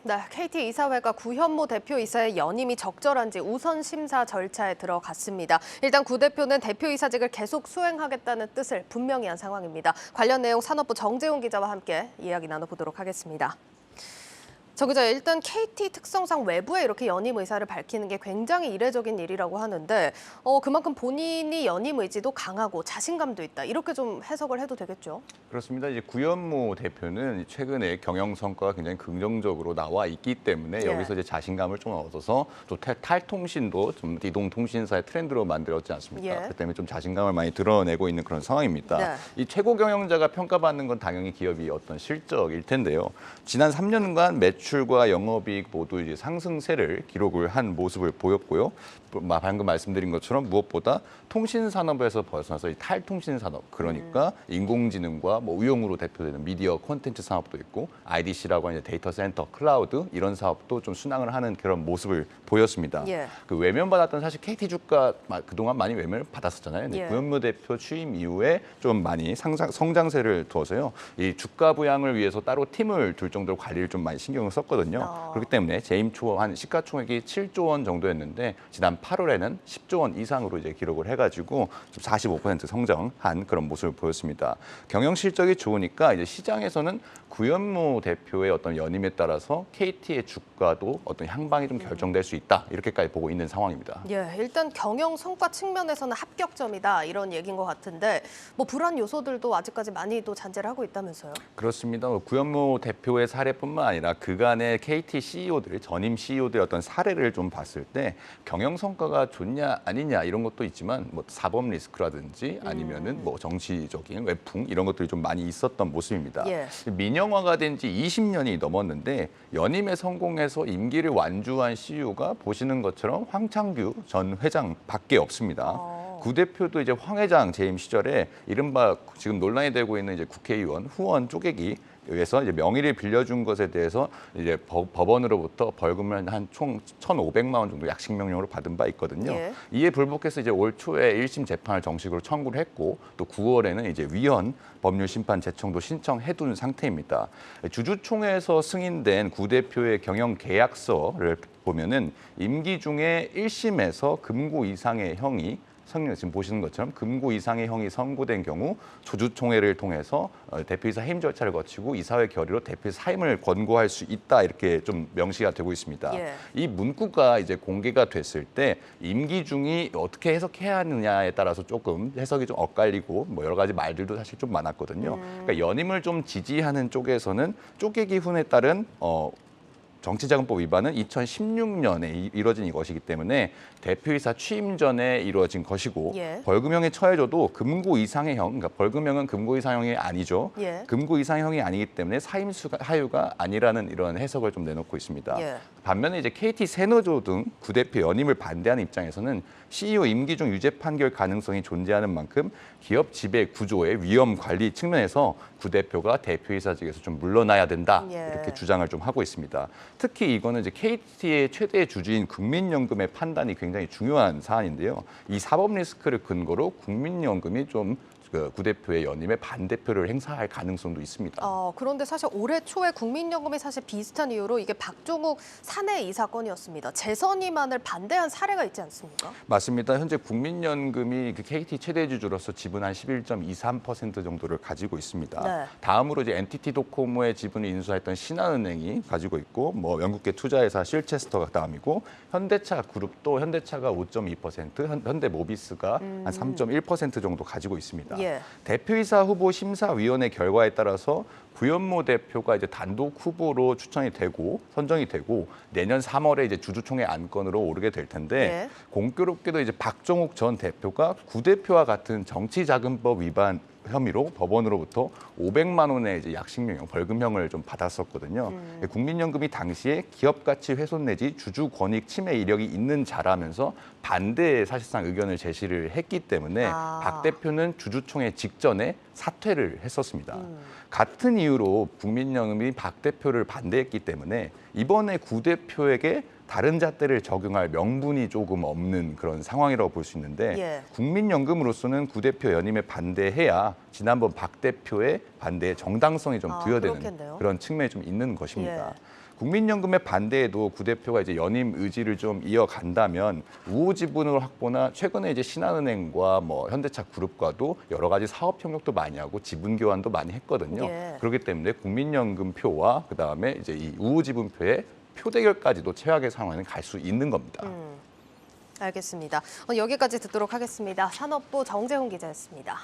네, KT 이사회가 구현모 대표 이사의 연임이 적절한지 우선 심사 절차에 들어갔습니다. 일단 구 대표는 대표이사직을 계속 수행하겠다는 뜻을 분명히 한 상황입니다. 관련 내용 산업부 정재훈 기자와 함께 이야기 나눠보도록 하겠습니다. 정 기자, 일단 KT 특성상 외부에 이렇게 연임 의사를 밝히는 게 굉장히 이례적인 일이라고 하는데 그만큼 본인이 연임 의지도 강하고 자신감도 있다. 이렇게 좀 해석을 해도 되겠죠? 그렇습니다. 이제 구현모 대표는 최근에 경영 성과가 굉장히 긍정적으로 나와 있기 때문에 여기서 이제 자신감을 좀 얻어서 또 탈통신도 좀 이동통신사의 트렌드로 만들었지 않습니까? 그 때문에 좀 자신감을 많이 드러내고 있는 그런 상황입니다. 네. 이 최고 경영자가 평가받는 건 당연히 기업이 어떤 실적일 텐데요. 지난 3년간 매출과 영업이익 모두 이제 상승세를 기록을 한 모습을 보였고요. 방금 말씀드린 것처럼 무엇보다 통신 산업에서 벗어나서 이 탈통신 산업, 그러니까 인공지능과 뭐 우용으로 대표되는 미디어 콘텐츠 산업도 있고 IDC라고 하는 데이터 센터, 클라우드 이런 사업도 좀 순항을 하는 그런 모습을 보였습니다. 그 외면받았던 사실 KT 주가 그동안 많이 외면을 받았었잖아요. 근데 구현모 대표 취임 이후에 좀 많이 성장세를 두어서요. 이 주가 부양을 위해서 따로 팀을 둘 정도로 관리를 좀 많이 신경을 썼거든요. 그렇기 때문에 재임 초 한 시가총액이 7조 원 정도였는데 지난 8월에는 10조 원 이상으로 이제 기록을 해가지고 좀 45% 성장한 그런 모습을 보였습니다. 경영 실적이 좋으니까 이제 시장에서는 구현모 대표의 어떤 연임에 따라서 KT의 주가도 어떤 향방이 좀 결정될 수 있다 이렇게까지 보고 있는 상황입니다. 일단 경영 성과 측면에서는 합격점이다 이런 얘기인 것 같은데 뭐 불안 요소들도 아직까지 많이 또 잔재를 하고 있다면서요? 그렇습니다. 구현모 대표의 사례뿐만 아니라 그간의 KT CEO들, 전임 CEO들의 어떤 사례를 좀 봤을 때 경영 성과가 좋냐 아니냐 이런 것도 있지만 뭐 사법 리스크라든지 아니면은 뭐 정치적인 외풍 이런 것들이 좀 많이 있었던 모습입니다. 민영화가 된 지 20년이 넘었는데 연임에 성공해서 임기를 완주한 CEO가 보시는 것처럼 황창규 전 회장밖에 없습니다. 구 대표도 이제 황 회장 재임 시절에 이른바 지금 논란이 되고 있는 이제 국회의원 후원 쪼개기 위해서 이제 명의를 빌려준 것에 대해서 이제 법원으로부터 벌금을 한 총 1,500만 원 정도 약식 명령으로 받은 바 있거든요. 이에 불복해서 이제 올 초에 1심 재판을 정식으로 청구를 했고 또 9월에는 이제 위헌 법률 심판 제청도 신청해둔 상태입니다. 주주총회에서 승인된 구 대표의 경영 계약서를 보면은 임기 중에 1심에서 금고 이상의 형이 지금 보시는 것처럼 금고 이상의 형이 선고된 경우 주주총회를 통해서 대표이사 해임 절차를 거치고 이사회 결의로 대표이사 사임을 권고할 수 있다 이렇게 좀 명시가 되고 있습니다. 이 문구가 이제 공개가 됐을 때 임기 중이 어떻게 해석해야 하느냐에 따라서 조금 해석이 좀 엇갈리고 뭐 여러 가지 말들도 사실 좀 많았거든요. 그러니까 연임을 좀 지지하는 쪽에서는 쪼개기 훈에 따른 정치자금법 위반은 2016년에 이뤄진 이것이기 때문에 대표이사 취임 전에 이루어진 것이고 벌금형에 처해져도 금고 이상의 형, 그러니까 벌금형은 금고 이상형이 아니죠. 금고 이상형이 아니기 때문에 사임 사유가 아니라는 이런 해석을 좀 내놓고 있습니다. 반면에 이제 KT 세너조 등 구 대표 연임을 반대하는 입장에서는 CEO 임기 중 유죄 판결 가능성이 존재하는 만큼 기업 지배 구조의 위험 관리 측면에서 구 대표가 대표이사직에서 좀 물러나야 된다 이렇게 주장을 좀 하고 있습니다. 특히 이거는 이제 KT의 최대 주주인 국민연금의 판단이 굉장히 중요한 사안인데요. 이 사법 리스크를 근거로 국민연금이 좀 구 대표의 연임에 반대표를 행사할 가능성도 있습니다. 그런데 사실 올해 초에 국민연금이 사실 비슷한 이유로 이게 박종욱 사내 이사 건이었습니다. 재선임안을 반대한 사례가 있지 않습니까? 맞습니다. 현재 국민연금이 그 KT 최대 주주로서 지분 한 11.23% 정도를 가지고 있습니다. 다음으로 이제 NTT 도코모의 지분을 인수했던 신한은행이 가지고 있고 뭐 영국계 투자회사 실체스터가 다음이고 현대차 그룹도 현대차가 5.2%, 현대모비스가 한 3.1% 정도 가지고 있습니다. 대표이사 후보 심사위원회 결과에 따라서 구현모 대표가 이제 단독 후보로 추천이 되고 선정이 되고 내년 3월에 이제 주주총회 안건으로 오르게 될 텐데 공교롭게도 이제 박종욱 전 대표가 구 대표와 같은 정치자금법 위반 혐의로 법원으로부터 500만 원의 이제 약식명령, 벌금형을 좀 받았었거든요. 국민연금이 당시에 기업가치 훼손 내지 주주 권익 침해 이력이 있는 자라면서 반대의 사실상 의견을 제시를 했기 때문에 박 대표는 주주총회 직전에 사퇴를 했었습니다. 같은 이유로 국민연금이 박 대표를 반대했기 때문에 이번에 구 대표에게 다른 잣대를 적용할 명분이 조금 없는 그런 상황이라고 볼 수 있는데 국민연금으로서는 구 대표 연임에 반대해야 지난번 박 대표의 반대에 정당성이 좀 부여되는 그런 측면이 좀 있는 것입니다. 국민연금의 반대에도 구 대표가 이제 연임 의지를 좀 이어간다면 우호 지분을 확보나 최근에 이제 신한은행과 뭐 현대차 그룹과도 여러 가지 사업 협력도 많이 하고 지분 교환도 많이 했거든요. 예. 그렇기 때문에 국민연금 표와 그다음에 이제 이 우호 지분 표의 표 대결까지도 최악의 상황에는 갈 수 있는 겁니다. 알겠습니다. 여기까지 듣도록 하겠습니다. 산업부 정재훈 기자였습니다.